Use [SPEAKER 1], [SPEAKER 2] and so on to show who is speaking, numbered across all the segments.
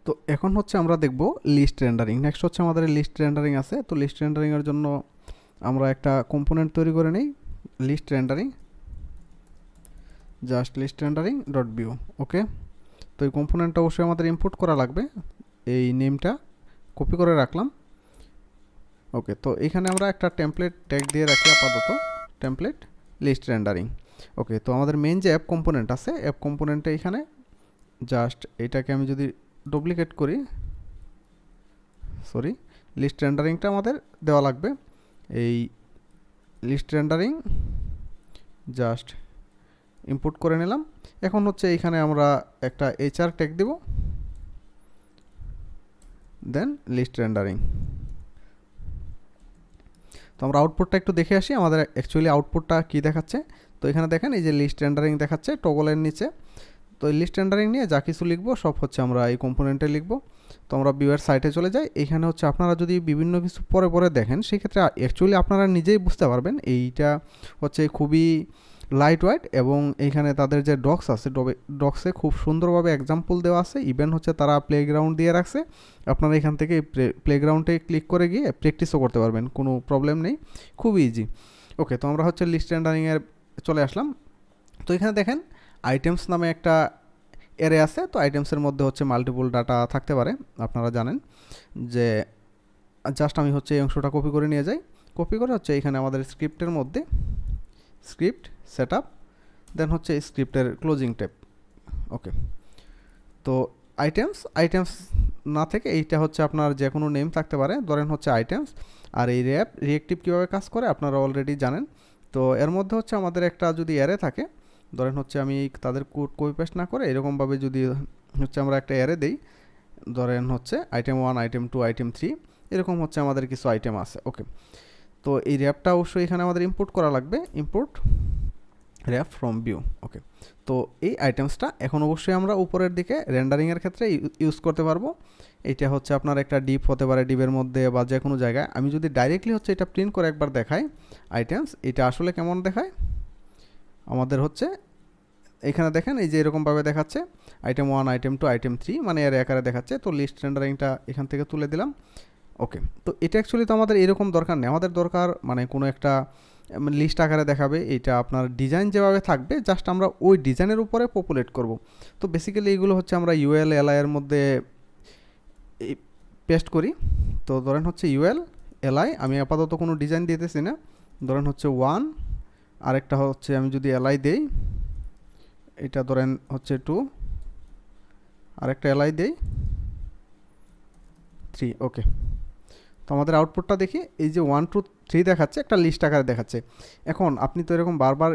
[SPEAKER 1] তো এখন হচ্ছে আমরা দেখব লিস্ট রেন্ডারিং। নেক্সট হচ্ছে আমাদের লিস্ট রেন্ডারিং আছে। তো লিস্ট রেন্ডারিংয়ের জন্য আমরা একটা কম্পোনেন্ট তৈরি করে নিই, list rendering, just list rendering dot view. Okay, তো এই কম্পোনেন্টটা অবশ্যই আমাদের ইম্পোর্ট করা লাগবে। এই নেমটা কপি করে রাখলাম। ওকে, তো এখানে আমরা একটা টেমপ্লেট ট্যাগ দিয়ে রাখি আপাতত, টেমপ্লেট লিস্ট রেন্ডারিং। ওকে, তো আমাদের মেন যে অ্যাপ কম্পোনেন্ট আছে, অ্যাপ কম্পোনেন্টে এখানে জাস্ট এটাকে আমি যদি ডুপ্লিকেট করি, সরি, লিস্ট রেন্ডারিংটা আমাদের দেওয়া লাগবে। এই লিস্ট রেন্ডারিং জাস্ট ইনপুট করে নিলাম। এখন হচ্ছে এখানে আমরা একটা এইচআর ট্যাগ দেব, দেন লিস্ট রেন্ডারিং। তো আমরা আউটপুটটা একটু দেখে আসি, আমাদের অ্যাকচুয়ালি আউটপুটটা কী দেখাচ্ছে। তো এখানে দেখেন এই যে লিস্ট রেন্ডারিং দেখাচ্ছে টগলের নিচে। তো এই লিস্ট রেন্ডারিং নিয়ে যা কিছু লিখবো সব হচ্ছে আমরা এই কম্পোনেন্টে লিখবো। তো আমরা ভিউয়ার সাইটে চলে যাই। এইখানে হচ্ছে আপনারা যদি বিভিন্ন কিছু পরে পরে দেখেন, সেক্ষেত্রে অ্যাকচুয়ালি আপনারা নিজেই বুঝতে পারবেন এইটা হচ্ছে খুবই লাইট ওয়েট, এবং এইখানে তাদের যে ডক্স আছে, ডক্সে খুব সুন্দরভাবে এক্সাম্পল দেওয়া আছে। ইভেন হচ্ছে তারা প্লেগ্রাউন্ড দিয়ে রাখছে, আপনারা এখান থেকে প্লেগ্রাউন্ডে ক্লিক করে গিয়ে প্র্যাকটিসও করতে পারবেন, কোনো প্রবলেম নেই, খুব ইজি। ওকে, তো আমরা হচ্ছে লিস্ট রেন্ডারিংয়ের চলে আসলাম। তো এখানে দেখেন আইটেমস নামে একটা অ্যারে আছে। তো আইটেমসের মধ্যে হচ্ছে মাল্টিপল ডাটা থাকতে পারে, আপনারা জানেন। যে জাস্ট আমি হচ্ছে এই অংশটা কপি করে নিয়ে যাই, কপি করে হচ্ছে এখানে আমাদের স্ক্রিপ্টের মধ্যে স্ক্রিপ্ট সেট আপ, দেন হচ্ছে স্ক্রিপ্টের ক্লোজিং ট্যাব। ওকে, তো আইটেমস না থেকে এইটা হচ্ছে আপনার যে কোনো নেম থাকতে পারে, ধরেন হচ্ছে আইটেমস। আর এই রিয়েক্টিভ কীভাবে কাজ করে আপনারা অলরেডি জানেন। তো এর মধ্যে হচ্ছে আমাদের একটা যদি অ্যারে থাকে, ধরেন হচ্ছে আমি তাদের কোড কপি পেস্ট না করে এরকমভাবে যদি হচ্ছে আমরা একটা অ্যারে দেই, ধরেন হচ্ছে আইটেম 1, আইটেম 2, আইটেম 3, এরকম হচ্ছে আমাদের কিছু আইটেম আছে। ওকে, তো এই র্যাপটা অবশ্যই এখানে আমাদের ইম্পোর্ট করা লাগবে, import rap from view. Okay, তো এই আইটেমসটা এখন অবশ্যই আমরা উপরের দিকে রেন্ডারিংয়ের ক্ষেত্রে ইউজ করতে পারবো। এইটা হচ্ছে আপনার একটা ডিপ হতে পারে, ডিপের মধ্যে বা যে কোনো জায়গায়। আমি যদি ডাইরেক্টলি হচ্ছে এটা প্রিন্ট করে একবার দেখাই আইটেমস, এটা আসলে কেমন দেখায় আমাদের হচ্ছে এখানে দেখেন এই যে এরকমভাবে দেখাচ্ছে আইটেম 1, আইটেম 2, আইটেম 3, মানে এর আকারে দেখাচ্ছে। তো লিস্ট রেন্ডারিংটা এখান থেকে তুলে দিলাম। ওকে, তো এটা অ্যাকচুয়ালি তো আমাদের এরকম দরকার নেই, আমাদের দরকার মানে কোনো একটা লিস্ট আকারে দেখাবে। এটা আপনার ডিজাইন যেভাবে থাকবে জাস্ট আমরা ওই ডিজাইনের উপরে পপুলেট করব। তো বেসিক্যালি এইগুলো হচ্ছে আমরা ইউএল এলআই এর মধ্যে পেস্ট করি। তো ধরেন হচ্ছে ইউএল এলআই, আমি আপাতত কোনো ডিজাইন দিতেছি না, ধরেন হচ্ছে 1, আরেকটা হচ্ছে আমি যদি এলআই দেই, এটা ধরেন হচ্ছে 2, আরেকটা এলআই দেই 3। ওকে, তো আমাদের আউটপুটটা দেখি এই যে 1, 2, 3 দেখাচ্ছে, একটা লিস্ট আকারে দেখাচ্ছে। এখন আপনি তো এরকম বারবার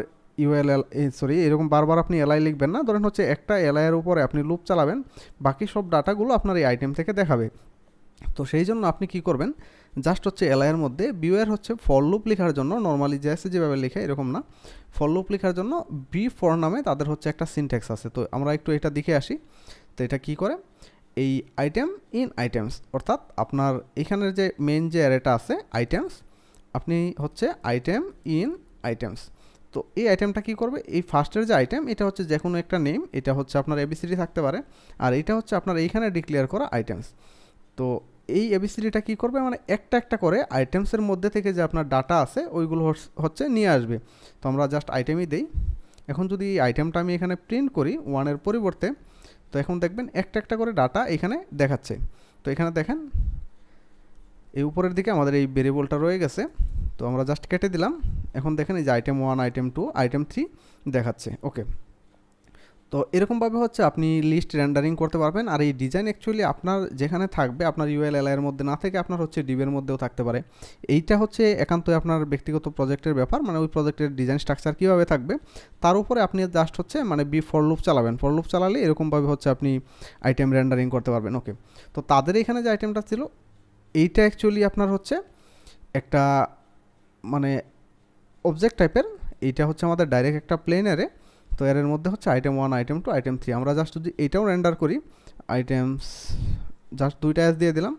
[SPEAKER 1] এরকম বারবার আপনি এলআই লিখবেন না। ধরেন হচ্ছে একটা এলআইয়ের উপরে আপনি লুপ চালাবেন, বাকি সব ডাটাগুলো আপনার এই আইটেম থেকে দেখাবে। তো সেই জন্য আপনি কি করবেন, জাস্ট হচ্ছে এলআইয়ের মধ্যে ভিউয়ের হচ্ছে ফর লুপ লেখার জন্য, নর্মালি জেএসএ যেভাবে লেখে এরকম না, ফর লুপ লেখার জন্য বি ফর নামে তাদের হচ্ছে একটা সিনট্যাক্স আছে। তো আমরা একটু এটা দেখে আসি। তো এটা কি করে, এই আইটেম ইন আইটেমস, অর্থাৎ আপনার এখানের যে মেন যে অ্যারেটা আছে আইটেমস, আপনি হচ্ছে আইটেম ইন আইটেমস। তো এই আইটেমটা কি করবে, এই ফার্স্টের যে আইটেম এটা হচ্ছে যে কোনো একটা নেম, এটা হচ্ছে আপনার এবিসিডি থাকতে পারে, আর এটা হচ্ছে আপনার এইখানে ডিক্লেয়ার করা আইটেমস। তো এই এবিসিডিটা কী করবে, মানে একটা একটা করে আইটেমসের মধ্যে থেকে যে আপনার ডাটা আছে ওইগুলো হচ্ছে নিয়ে আসবে। তো আমরা জাস্ট আইটেমই দেই। এখন যদি এই আইটেমটা আমি এখানে প্রিন্ট করি 1-এর পরিবর্তে, তো এখন দেখবেন একটা একটা করে ডাটা এখানে দেখাচ্ছে। তো এখানে দেখেন এই উপরের দিকে আমাদের এই ভেরিয়েবলটা রয়ে গেছে। তো আমরা জাস্ট কেটে দিলাম। এখন দেখেন এই যে আইটেম 1, আইটেম 2, আইটেম 3 দেখাচ্ছে। ওকে, তো এরকমভাবে হচ্ছে আপনি লিস্ট রেন্ডারিং করতে পারবেন। আর এই ডিজাইন অ্যাকচুয়ালি আপনার যেখানে থাকবে, আপনার ইউএল এলআই এর মধ্যে না থেকে আপনার হচ্ছে ডিবের মধ্যেও থাকতে পারে। এইটা হচ্ছে একান্তই আপনার ব্যক্তিগত প্রজেক্টের ব্যাপার, মানে ওই প্রজেক্টের ডিজাইন স্ট্রাকচার কীভাবে থাকবে তার উপরে আপনি জাস্ট হচ্ছে মানে ফর লুপ চালাবেন। ফর লুপ চালালে এরকমভাবে হচ্ছে আপনি আইটেম রেন্ডারিং করতে পারবেন। ওকে, তো তাদের এখানে যে আইটেমটা ছিল এইটা অ্যাকচুয়ালি আপনার হচ্ছে একটা মানে অবজেক্ট টাইপের, এইটা হচ্ছে আমাদের ডাইরেক্ট একটা প্লেন অ্যারে। তো এর মধ্যে হচ্ছে আইটেম 1, আইটেম 2, আইটেম 3। আমরা জাস্ট যদি এইটাও রেন্ডার করি, আইটেমস জাস্ট 2টা এস দিয়ে দিলাম,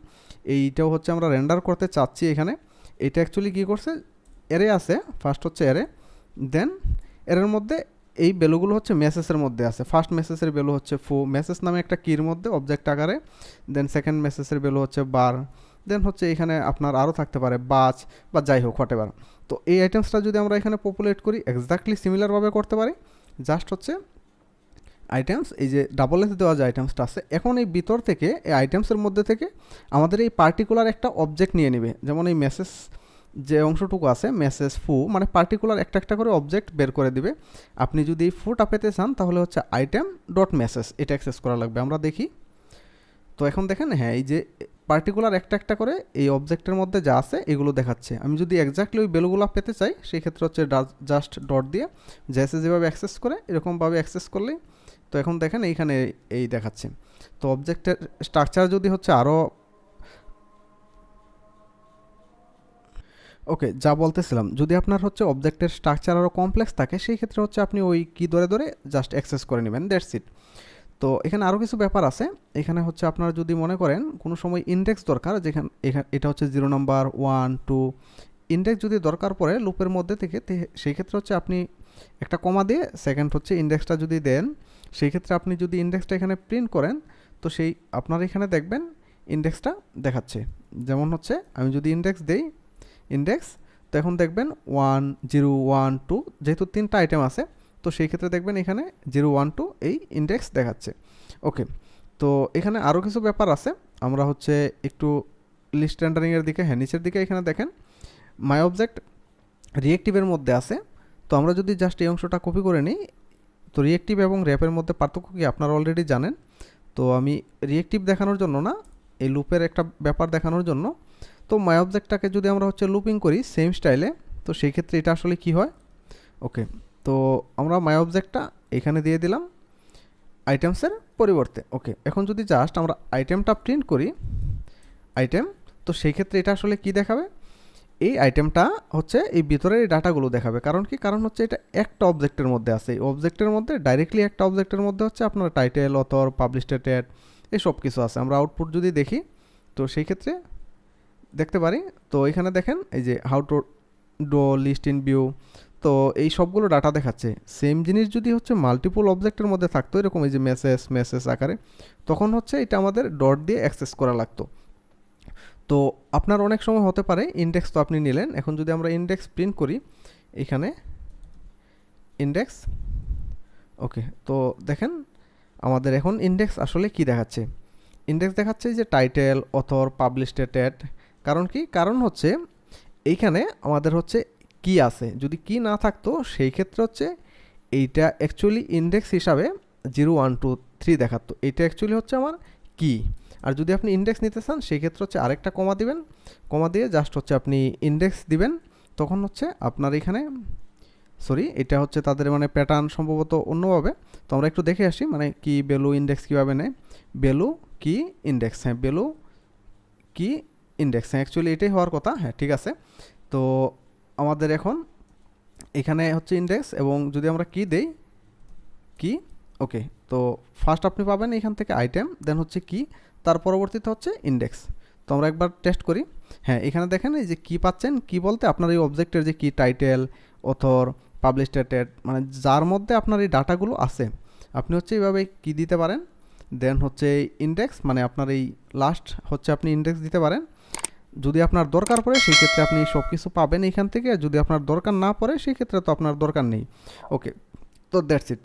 [SPEAKER 1] এইটাও হচ্ছে আমরা রেন্ডার করতে চাচ্ছি এখানে। এটা অ্যাকচুয়ালি কী করছে, অ্যারে আছে, ফার্স্ট হচ্ছে অ্যারে, দেন এর মধ্যে এই ভ্যালুগুলো হচ্ছে মেসেজের মধ্যে আছে। ফার্স্ট মেসেজের ভ্যালু হচ্ছে ফু, মেসেজ নামে একটা কির মধ্যে অবজেক্ট আকারে। দেন সেকেন্ড মেসেজের ভ্যালু হচ্ছে বার। দেন হচ্ছে এখানে আপনার আরও থাকতে পারে বাচ বা যাই হোক হোয়াট এভার। তো এই আইটেমসটা যদি আমরা এখানে পপুলেট করি এক্স্যাক্টলি সিমিলারভাবে করতে পারি। জাস্ট হচ্ছে আইটেমস, এই যে ডাবল এস দেওয়া যে আইটেমসটা আছে, এখন এই ভিতর থেকে এই আইটেমসের মধ্যে থেকে আমাদের এই পার্টিকুলার একটা অবজেক্ট নিয়ে নেবে। যেমন এই মেসেজ যে অংশটুকু আছে মেসেজ ফু, মানে পার্টিকুলার একটা একটা করে অবজেক্ট বের করে দিবে। আপনি যদি এই ফুটা পেতে চান তাহলে হচ্ছে আইটেম ডট মেসেজ এটা অ্যাক্সেস করা লাগবে। আমরা দেখি। তো এখন দেখেন, হ্যাঁ এই যে পার্টিকুলার একটা একটা করে এই অবজেক্টের মধ্যে যা আছে এগুলো দেখাচ্ছে। আমি যদি এক্স্যাক্টলি ওই ভ্যালুগুলো পেতে চাই সেই ক্ষেত্রে হচ্ছে জাস্ট ডট দিয়ে জেএসএ যেভাবে অ্যাক্সেস করে এরকমভাবে অ্যাক্সেস করলেই, তো এখন দেখেন এইখানে এই দেখাচ্ছে। তো অবজেক্টের স্ট্রাকচার যদি হচ্ছে আরও, ওকে যা বলতেছিলাম, যদি আপনার হচ্ছে অবজেক্টের স্ট্রাকচার আরও কমপ্লেক্স থাকে সেই ক্ষেত্রে হচ্ছে আপনি ওই কি ধরে ধরে জাস্ট অ্যাক্সেস করে নেবেন, দ্যাটস ইট। তো এখানে আরও কিছু ব্যাপার আছে। এখানে হচ্ছে আপনারা যদি মনে করেন কোনো সময় ইন্ডেক্স দরকার, যেখানে এটা হচ্ছে 0 নাম্বার 1 2 ইন্ডেক্স যদি দরকার পড়ে লুপের মধ্যে থেকে, সেই ক্ষেত্রে হচ্ছে আপনি একটা কমা দিয়ে সেকেন্ড হচ্ছে ইন্ডেক্সটা যদি দেন, সেই ক্ষেত্রে আপনি যদি ইন্ডেক্সটা এখানে প্রিন্ট করেন তো সেই আপনার এখানে দেখবেন ইন্ডেক্সটা দেখাচ্ছে। যেমন হচ্ছে আমি যদি ইন্ডেক্স দেই ইন্ডেক্স, তো এখন দেখবেন 1 0 1 2, যেহেতু 3টা আইটেম আছে তো সেই ক্ষেত্রে দেখবেন এখানে 0 1 2 এই ইন্ডেক্স দেখাচ্ছে। ওকে, তো এখানে আরও কিছু ব্যাপার আছে। আমরা হচ্ছে একটু লিস্ট রেন্ডারিংয়ের দিকে, হ্যাঁ নিচের দিকে এখানে দেখেন মাই অবজেক্ট রিয়েক্টিভের মধ্যে আছে। তো আমরা যদি জাস্ট এই অংশটা কপি করে নিই, তো রিয়েক্টিভ এবং র্যাপের মধ্যে পার্থক্য কি আপনারা অলরেডি জানেন। তো আমি রিয়েক্টিভ দেখানোর জন্য না, এই লুপের একটা ব্যাপার দেখানোর জন্য, তো মাই অবজেক্টটাকে যদি আমরা হচ্ছে লুপিং করি সেম স্টাইলে, তো সেই ক্ষেত্রে এটা আসলে কি হয়। ওকে, তো আমরা মাই অবজেক্টটা এখানে দিয়ে দিলাম আইটেমসের পরিবর্তে। ওকে, এখন যদি জাস্ট আমরা আইটেমটা প্রিন্ট করি আইটেম, তো সেই ক্ষেত্রে এটা আসলে কি দেখাবে, এই আইটেমটা হচ্ছে এই ভিতরের এই ডাটাগুলো দেখাবে। কারণ কি, কারণ হচ্ছে এটা একটা অবজেক্টের মধ্যে আছে। এই অবজেক্টের মধ্যে ডাইরেক্টলি একটা অবজেক্টের মধ্যে হচ্ছে আপনার টাইটেল অথর পাবলিশ ডেটেড এই সব কিছু আছে। আমরা আউটপুট যদি দেখি তো সেই ক্ষেত্রে দেখতে পারি, তো এখানে দেখেন এই যে how to do list in view, তো এই সবগুলো ডাটা দেখাচ্ছে। সেম জিনিস যদি হচ্ছে মাল্টিপল অবজেক্টের মধ্যে থাকতো এরকম এই যে মেসেজ আকারে, তখন হচ্ছে এটা আমাদের ডট দিয়ে অ্যাক্সেস করা লাগতো। তো আপনার অনেক সময় হতে পারে ইন্ডেক্স তো আপনি নিলেন, এখন যদি আমরা ইন্ডেক্স প্রিন্ট করি এখানে ইন্ডেক্স, ওকে তো দেখেন আমাদের এখন ইন্ডেক্স আসলে কি দেখাচ্ছে। ইন্ডেক্স দেখাচ্ছে যে টাইটেল অথর পাবলিশ ডেটেড। কারণ কি, কারণ হচ্ছে এইখানে আমাদের হচ্ছে কি আছে, যদি কি না থাকতো সেই ক্ষেত্রে হচ্ছে এইটা অ্যাকচুয়ালি ইন্ডেক্স হিসাবে 0 1 2 3 দেখাতো। এইটা অ্যাকচুয়ালি হচ্ছে আমার কি। আর যদি আপনি ইন্ডেক্স নিতে চান সেই ক্ষেত্রে হচ্ছে আরেকটা কমা দিবেন, কমা দিয়ে জাস্ট হচ্ছে আপনি ইন্ডেক্স দিবেন, তখন হচ্ছে আপনার এখানে সরি এটা হচ্ছে তাদের মানে প্যাটার্ন সম্ভবত অন্যভাবে। তো আমরা একটু দেখে আসি মানে কি ভ্যালু ইন্ডেক্স কীভাবে নেয়। ভ্যালু কি ইন্ডেক্স, হ্যাঁ ভ্যালু কি ইন্ডেক্স, হ্যাঁ অ্যাকচুয়ালি এটাই হওয়ার কথা। হ্যাঁ ঠিক আছে, তো আমাদের এখন এখানে হচ্ছে ইন্ডেক্স এবং যদি আমরা কি দেই কি, ওকে তো ফার্স্ট আপনি পাবেন এখান থেকে আইটেম, দেন হচ্ছে কি, তার পরবর্তীতে হচ্ছে ইন্ডেক্স। তো আমরা একবার টেস্ট করি। হ্যাঁ এখানে দেখেন এই যে কি পাচ্ছেন, কি বলতে আপনার এই অবজেক্টের যে কি টাইটেল অথর পাবলিশ ডেটেড মানে যার মধ্যে আপনার এই ডাটাগুলো আছে, আপনি হচ্ছে এইভাবে কি দিতে পারেন। দেন হচ্ছে ইন্ডেক্স মানে আপনার এই লাস্ট হচ্ছে আপনি ইন্ডেক্স দিতে পারেন। যদি আপনার দরকার পড়ে সেই ক্ষেত্রে আপনি সব কিছু পাবেন এইখান থেকে, যদি আপনার দরকার না পড়ে সেই ক্ষেত্রে তো আপনার দরকার নেই। ওকে, তো দ্যাটস ইট।